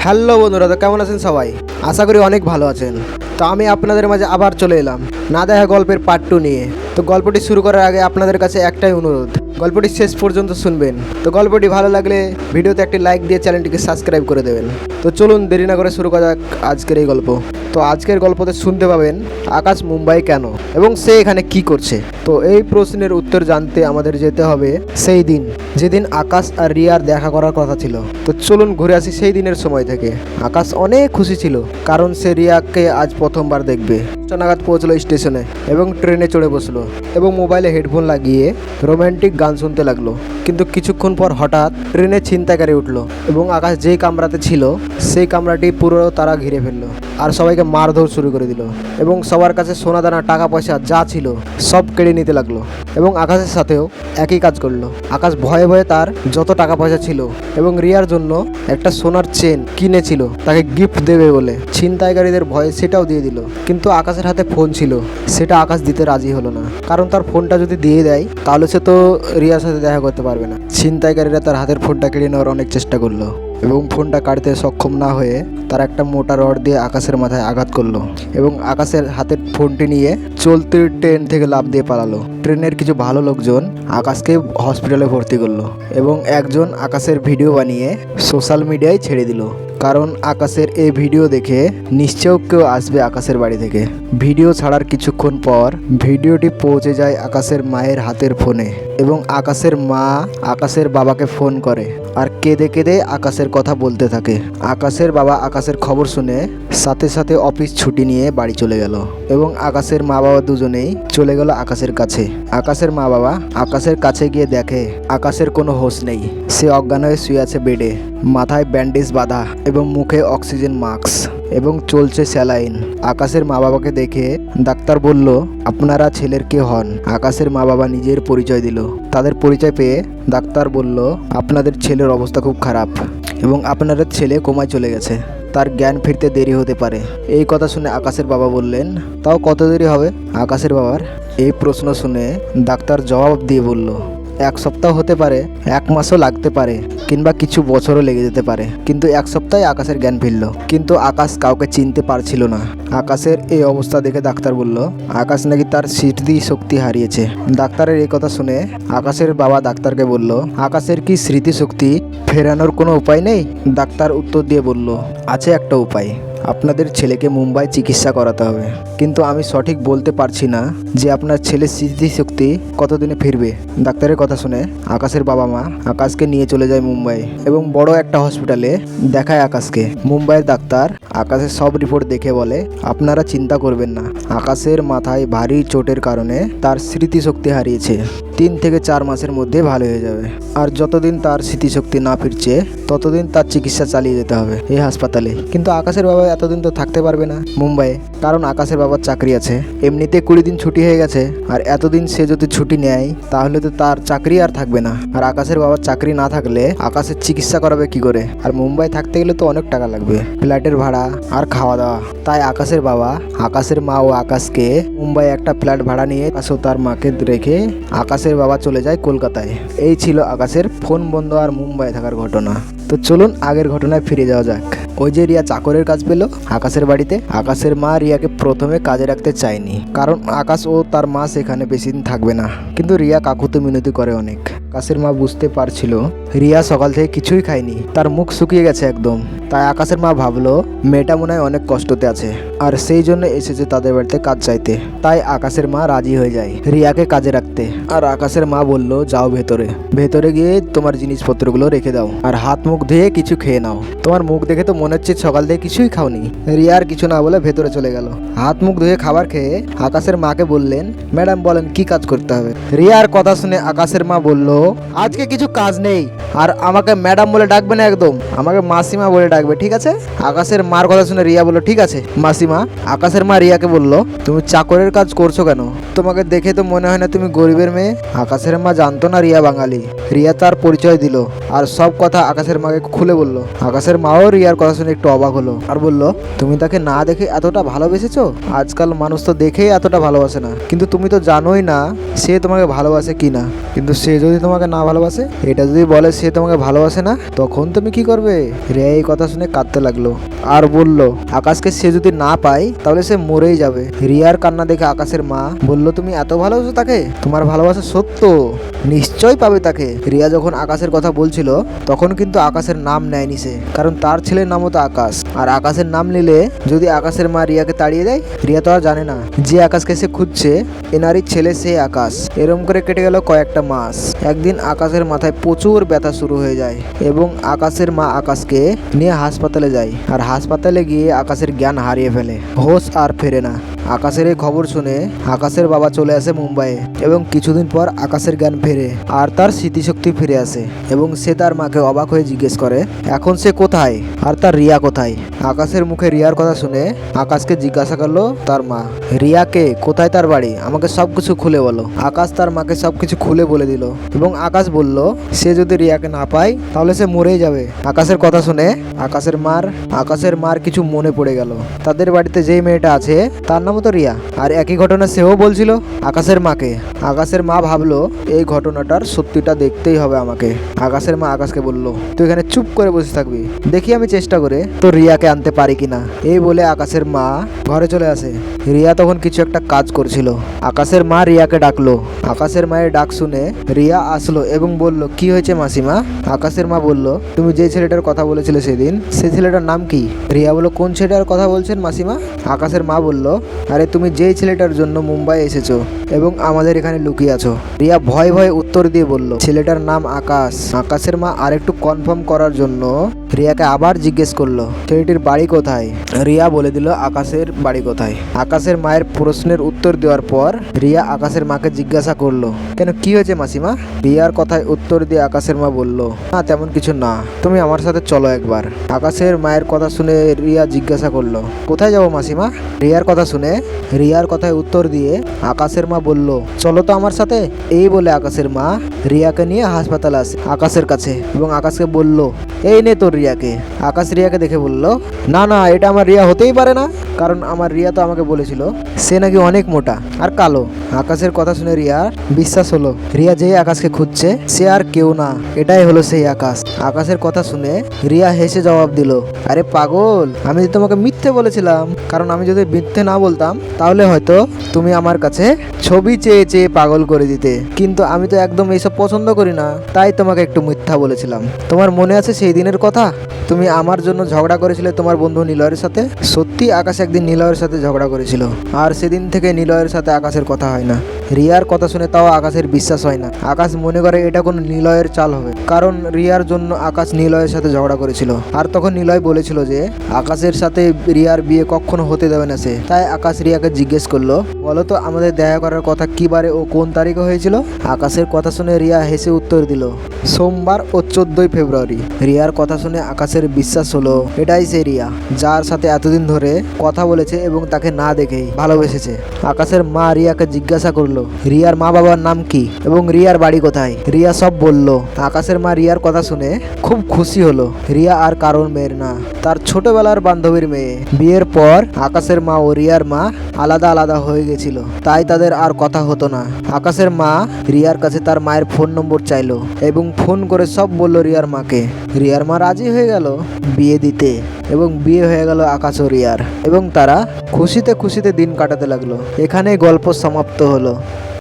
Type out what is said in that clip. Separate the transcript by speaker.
Speaker 1: Hello বন্ধুরা, তো কেমন আছেন সবাই? আশা করি অনেক ভালো আছেন। তো আমি আপনাদের মাঝে আবার চলে এলাম না দেখা গল্পের পার্ট 2 নিয়ে। তো গল্পটি শুরু করার আগে আপনাদের কাছে একটাই অনুরোধ, গল্পটি শেষ পর্যন্ত শুনবেন। তো গল্পটি ভালো লাগলে ভিডিওতে একটি লাইক দিয়ে চ্যানেলটিকে সাবস্ক্রাইব করে দেবেন। তো চলুন দেরি না করে শুরু করা যাক আজকের এই গল্প। তো আজকের গল্পতে শুনতে পাবেন আকাশ মুম্বাই কেন এবং সে এখানে কি করছে। তো এই প্রশ্নের উত্তর জানতে আমাদের যেতে হবে সেই দিন যেদিন আকাশ আর রিয়ার দেখা করার কথা ছিল। তো চলুন ঘুরে আসি সেই দিনের সময় থেকে। আকাশ অনেক খুশি ছিল কারণ সে রিয়াকে আজ প্রথমবার দেখবে। নাগাদ পৌঁছলো স্টেশনে এবং ট্রেনে চড়ে বসলো এবং মোবাইলে হেডফোন লাগিয়ে রোমান্টিক গান শুনতে লাগলো। কিন্তু কিছুক্ষণ পর হঠাৎ ট্রেনে ছিনতাইকারী উঠলো এবং আকাশ যেই কামরাতে ছিল সেই কামরাটি পুরো তারা ঘিরে ফেললো আর সবাইকে মারধর শুরু করে দিল এবং সবার কাছে সোনাদানা টাকা পয়সা যা ছিল সব কেড়ে নিতে লাগলো এবং আকাশের সাথেও একই কাজ করলো। আকাশ ভয়ে ভয়ে তার যত টাকা পয়সা ছিল এবং রিয়ার জন্য একটা সোনার চেন কিনেছিল তাকে গিফট দেবে বলে ছিনতাইকারীদের ভয়ে সেটাও দিয়ে দিল। কিন্তু আকাশের হাতে ফোন ছিল, সেটা আকাশ দিতে রাজি হলো না, কারণ তার ফোনটা যদি দিয়ে দেয় তাহলে সে তো রিয়ার সাথে দেখা করতে পারবে না। ছিনতাইকারীরা তার হাতের ফোনটা কেড়ে নেওয়ার অনেক চেষ্টা করলো এবং ফোনটা কাটতে সক্ষম না হয়ে তার একটা মোটা রড দিয়ে আকাশের মাথায় আঘাত করলো এবং আকাশের হাতের ফোনটি নিয়ে চলতি ট্রেন থেকে লাফ দিয়ে পালালো। ট্রেনের কিছু ভালো লোকজন আকাশকে হসপিটালে ভর্তি করলো এবং একজন আকাশের ভিডিও বানিয়ে সোশ্যাল মিডিয়ায় ছেড়ে দিল, কারণ আকাশের এই ভিডিও দেখে নিশ্চয় কেউ আসবে আকাশের বাড়ি থেকে। ভিডিও ছাড়ার কিছুক্ষণ পর ভিডিওটি পৌঁছে যায় আকাশের মায়ের হাতের ফোনে এবং আকাশের মা আকাশের বাবাকে ফোন করে আর কেঁদে কেঁদে আকাশের কথা বলতে থাকে। আকাশের বাবা আকাশের খবর শুনে সাথে সাথে অফিস ছুটি নিয়ে বাড়ি চলে গেল এবং আকাশের মা বাবা দুজনেই চলে গেল আকাশের কাছে। আকাশের মা বাবা আকাশের কাছে গিয়ে দেখে আকাশের কোনো হোশ নেই, সে অজ্ঞান হয়ে শুয়ে আছে বেডে, মাথায় ব্যান্ডেজ বাঁধা এবং মুখে অক্সিজেন মাস্ক এবং চলছে স্যালাইন। আকাশের মা বাবাকে দেখে ডাক্তার বলল, আপনারা ছেলের কে হন? আকাশের মা বাবা নিজের পরিচয় দিল। তাদের পরিচয় পেয়ে ডাক্তার বলল, আপনাদের ছেলের অবস্থা খুব খারাপ এবং আপনাদের ছেলে কোমায় চলে গেছে, তার জ্ঞান ফিরতে দেরি হতে পারে। এই কথা শুনে আকাশের বাবা বললেন, তাও কত দেরি হবে? আকাশের বাবার এই প্রশ্ন শুনে ডাক্তার জবাব দিয়ে বলল, 1 সপ্তাহ হতে পারে, 1 মাসও লাগতে পারে কিংবা কিছু বছরও লেগে যেতে পারে, কিন্তু 1 সপ্তাহে আকাশের জ্ঞান ফিরল। কিন্তু আকাশ কাউকে চিনতে পারছিল না। আকাশের এই অবস্থা দেখে ডাক্তার বলল, আকাশ নাকি তার স্মৃতি শক্তি হারিয়েছে। ডাক্তারের এই কথা শুনে আকাশের বাবা ডাক্তারকে বলল, আকাশের কি স্মৃতিশক্তি ফেরানোর কোনো উপায় নেই? ডাক্তার উত্তর দিয়ে বলল, আছে একটা উপায়, আপনাদের ছেলেকে মুম্বাই চিকিৎসা করাতে হবে, কিন্তু আমি সঠিক বলতে পারছি না যে আপনার ছেলের স্মৃতিশক্তি কতদিনে ফিরবে। ডাক্তারের কথা শুনে আকাশের বাবা মা আকাশকে নিয়ে চলে যায় মুম্বাই এবং বড় একটা হসপিটালে দেখায় আকাশকে। মুম্বাইয়ের ডাক্তার আকাশের সব রিপোর্ট দেখে বলে, আপনারা চিন্তা করবেন না, আকাশের মাথায় ভারী চোটের কারণে তার স্মৃতিশক্তি হারিয়েছে, 3 থেকে 4 মাসের মধ্যে ভালো হয়ে যাবে। আর যতদিন তার স্মৃতিশক্তি না ফিরছে ততদিন তার চিকিৎসা চালিয়ে যেতে হবে এই হাসপাতালে। কিন্তু আকাশের বাবা এতদিন তো থাকতে পারবে না মুম্বাইয়ে, কারণ আকাশের বাবার চাকরি আছে। এমনিতে 20 দিন ছুটি হয়ে গেছে, আর এতদিন সে যদি ছুটি নেয় তাহলে তো তার চাকরি আর থাকবে না। আর আকাশের বাবার চাকরি না থাকলে আকাশের চিকিৎসা করাবে কি করে? আর মুম্বাই থাকতে গেলে তো অনেক টাকা লাগবে, ফ্ল্যাটের ভাড়া আর খাওয়া দাওয়া। তাই আকাশের বাবা আকাশের মা ও আকাশকে মুম্বাই একটা ফ্ল্যাট ভাড়া নিয়ে আকাশ ও তার মাকে রেখে আকাশের বাবা চলে যায় কলকাতায়। এই ছিল আকাশের ফোন বন্ধ আর মুম্বাই থাকার ঘটনা। তো চলুন আগের ঘটনায় ফিরে যাওয়া যাক। ওই যে রিয়া চাকরের কাজ পেল আকাশের বাড়িতে, আকাশের মা রিয়াকে প্রথমে কাজে রাখতে চায়নি, কারণ আকাশ ও তার মা সেখানে বেশি দিন থাকবে না। কিন্তু রিয়া কাকুতি মিনতি করে অনেক। আকাশের মা বুঝতে পারছিল রিয়া সকাল থেকে কিছুই খায়নি, তার মুখ শুকিয়ে গেছে একদম। তাই আকাশের মা ভাবলো মেয়েটা মনে হয় অনেক কষ্টতে আছে আর সেই জন্য এসেছে তাদের বাড়িতে কাজ চাইতে। তাই আকাশের মা রাজি হয়ে যায় রিয়াকে কাজে রাখতে। আর আকাশের মা বলল, যাও ভেতরে গিয়ে তোমার জিনিসপত্রগুলো রেখে দাও আর হাত মুখ ধুয়ে কিছু খেয়ে নাও, তোমার মুখ দেখে তো মনে হচ্ছে সকাল থেকে কিছুই খাওনি। রিয়া আর কিছু না বলে ভেতরে চলে গেল। হাত মুখ ধুয়ে খাবার খেয়ে আকাশের মাকে বললেন, ম্যাডাম বলেন কি কাজ করতে হবে? রিয়ার কথা শুনে আকাশের মা বলল, আজকে কিছু কাজ নেই আর আমাকে ম্যাডাম বলে ডাকবে না, একদম আমাকে মাসিমা বলে ডাকবে, ঠিক আছে? আকাশের মার কথা শুনে রিয়া বলল, ঠিক আছে মাসিমা। আকাশের মা রিয়াকে বলল, তুমি চাকরের কাজ করছো কেন? তোমাকে দেখে তো মনে হয় না তুমি গরিবের মেয়ে। আকাশের মা জানতো না রিয়া বাঙালি। রিয়া তার পরিচয় দিল আর সব কথা আকাশের মাকে খুলে বলল। আকাশের মাও রিয়ার কথা শুনে একটু অবাক হলো আর বলল, তুমি তাকে না দেখে এতটা ভালোবেসেছো? আজকাল মানুষ তো দেখেই এতটা ভালোবাসে না, কিন্তু তুমি তো জানোই না সে তোমাকে ভালোবাসে কি না। কিন্তু সে যদি তোমাকে না ভালোবাসে, এটা যদি বলে সে তোমাকে ভালোবাসে না, তখন তুমি কি করবে? রিয়া এই কথা কথা শুনে কাঁদতে লাগলো আর বলল আকাশকে সে যদি না পায় তাহলে সে মরেই যাবে। রিয়ার কান্না দেখে আকাশের মা বলল, তুমি এত ভালোবাসো তাকে? তোমার ভালোবাসা সত্য, নিশ্চয়ই পাবে তাকে। রিয়া যখন আকাশের কথা বলছিল তখন কিন্তু আকাশের নাম নেয়নি সে, কারণ তার ছেলের নামও তো আকাশ, আর আকাশের নাম নিলে যদি আকাশের মা রিয়াকে তাড়িয়ে দেয়, রিয়া তো আর জানে না যে আকাশকে সে খুঁজছে এনারই ছেলে সে আকাশ। এরম করে কেটে গেল কয়েকটা মাস। একদিন আকাশের মাথায় প্রচুর ব্যথা শুরু হয়ে যায় এবং আকাশের মা আকাশকে নিয়ে হাসপাতালে যায়, আর হাসপাতালে গিয়ে আকাশের জ্ঞান হারিয়ে ফেলে, হোশ আর ফেরে না। আকাশের এই খবর শুনে আকাশের বাবা চলে আসে মুম্বাইয়ে এবং কিছুদিন পর আকাশের জ্ঞান ফেরে আর তার স্মৃতিশক্তি ফিরে আসে এবং সে তার মাকে অবাক হয়ে জিজ্ঞেস করে এখন সে কোথায় আর তার রিয়া কোথায়। আকাশের মুখে রিয়ার কথা শুনে আকাশকে জিজ্ঞাসা করলো তার মা, রিয়াকে কোথায় তার বাড়ি, আমাকে সবকিছু খুলে বলো। আকাশ তার মাকে সবকিছু খুলে বলে দিল এবং আকাশ বলল সে যদি রিয়াকে না পায় তাহলে সে মরেই যাবে। আকাশের কথা শুনে আকাশের মার কিছু মনে পড়ে গেল। তাদের বাড়িতে যেই মেয়েটা আছে তার নামও তো রিয়া, আর একই ঘটনা সেও বলছিল আকাশের মাকে। আকাশের মা ভাবলো এই ঘটনাটার সত্যিটা দেখতেই হবে আমাকে। আকাশের মা আকাশকে বলল, তুই এখানে চুপ করে বসে থাকবি, দেখি আমি চেষ্টা করে তো রিয়াকে আনতে পারি কিনা। এই বলে আকাশের মা ঘরে চলে আসে। রিয়া তখন কিছু একটা কাজ করছিল। আকাশের মা রিয়াকে ডাকলো। আকাশের মায়ের ডাক শুনে রিয়া আসলো এবং বলল, কি হয়েছে মাসিমা? আকাশের মা বলল, তুমি যে ছেলেটার কথা বলেছিলে সেদিন, সেই ছেলেটার নাম কি? রিয়া বলল, কোন ছেলেটার কথা বলছেন মাসিমা? আকাশের মা বলল, আরে তুমি যেই ছেলেটার জন্য মুম্বাই এসেছো এবং আমাদের এখানে লুকিয়ে আছো। রিয়া ভয়ে ভয়ে উত্তর দিয়ে বলল, ছেলেটার নাম আকাশ। আকাশের মা আরেকটু কনফার্ম করার জন্য রিয়াকে আবার জিজ্ঞেস করলো, ছেলেটির বাড়ি কোথায়? রিয়া বলে দিল আকাশের বাড়ি কোথায়। আকাশের মায়ের প্রশ্নের উত্তর দেওয়ার পর রিয়া আকাশের মাকে জিজ্ঞাসা করলো, কেন কি হয়েছে মাসিমা? রিয়ার কথায় উত্তর দিয়ে আকাশের মা বলল, না তেমন কিছু না, তুমি আমার সাথে চলো একবার। আকাশের মায়ের কথা শুনে রিয়া জিজ্ঞাসা করলো, কোথায় যাবো মাসিমা? রিয়ার কথা শুনে রিয়ার কথায় উত্তর দিয়ে আকাশের মা বলল, চলো তো আমার সাথে। এই বলে আকাশের মা রিয়াকে নিয়ে হাসপাতালে আসে আকাশের কাছে এবং আকাশকে বলল, এই নে তোর রিয়াকে। আকাশ রিয়াকে দেখে বলল, না না, এটা আমার রিয়া হতেই পারে না, কারণ আমার রিয়া তো আমাকে বলেছিল সে নাকি অনেক মোটা আর কালো। আকাশের কথা শুনে রিয়ার বিশ্বাস হলো রিয়া যেই আকাশকে খুঁজছে সে আর কেউ না, এটাই হলো সেই আকাশ। আকাশের কথা শুনে রিয়া হেসে জবাব দিল, আরে পাগল, আমি তো তোমাকে মিথ্যে বলেছিলাম, কারণ আমি যদি মিথ্যে না বলতাম তাহলে হয়তো তুমি আমার কাছে ছবি চেয়ে চেয়ে পাগল করে দিতে, কিন্তু আমি তো একদম এইসব পছন্দ করি না, তাই তোমাকে একটু মিথ্যা বলেছিলাম। তোমার মনে আছে সেই দিনের কথা, তুমি আমার জন্য ঝগড়া করেছিলে তোমার বন্ধু নিলয়ের সাথে? সত্যি আকাশ একদিন নিলয়ের সাথে ঝগড়া করেছিল, আর সেদিন থেকে নিলয়ের সাথে আকাশের কথা হয় না। রিয়ার কথা শুনে তাও আকাশের বিশ্বাস হয় না। আকাশ মনে করে এটা কোনো নিলয়ের চাল হবে, কারণ রিয়ার জন্য আকাশ নিলয়ের সাথে ঝগড়া করেছিল, আর তখন নিলয় বলেছিল যে আকাশের সাথে রিয়ার বিয়ে কখনো হতে দেবে না সে। তাই আকাশ রিয়াকে জিজ্ঞেস করলো, বলো তো আমাদের দেখা করার কথা কি বারে ও কোন তারিখে হয়েছিল? আকাশের কথা শুনে রিয়া হেসে উত্তর দিল, সোমবার ও 14ই ফেব্রুয়ারি। রিয়ার কথা শুনে আকাশের বিশ্বাস হলো এটাই সেই রিয়া যার সাথে এতদিন ধরে কথা বলেছে এবং তাকে না দেখেই ভালোবেসেছে। আকাশের মা রিয়াকে জিজ্ঞাসা করলো রিয়ার মা বাবার নাম কি এবং রিয়ার বাড়ি কোথায়। রিয়া সব বলল। আকাশের মা রিয়ার কথা শুনে খুব খুশি হলো। রিয়া আর কারোর মেয়ের না, তার ছোটবেলার বান্ধবীর মেয়ে। বিয়ের পর আকাশের মা ও রিয়ার মা আলাদা আলাদা হয়ে গেছিল, তাই তাদের আর কথা হতো না। আকাশের মা রিয়ার কাছে তার মায়ের ফোন নম্বর চাইলো এবং ফোন করে সব বলল রিয়ার মাকে। রিয়ার মা রাজি হয়ে গেল বিয়ে দিতে এবং বিয়ে হয়ে গেল আকাশ ও রিয়ার এবং তারা খুশিতে খুশিতে দিন কাটাতে লাগলো। এখানেই গল্প সমাপ্ত হলো।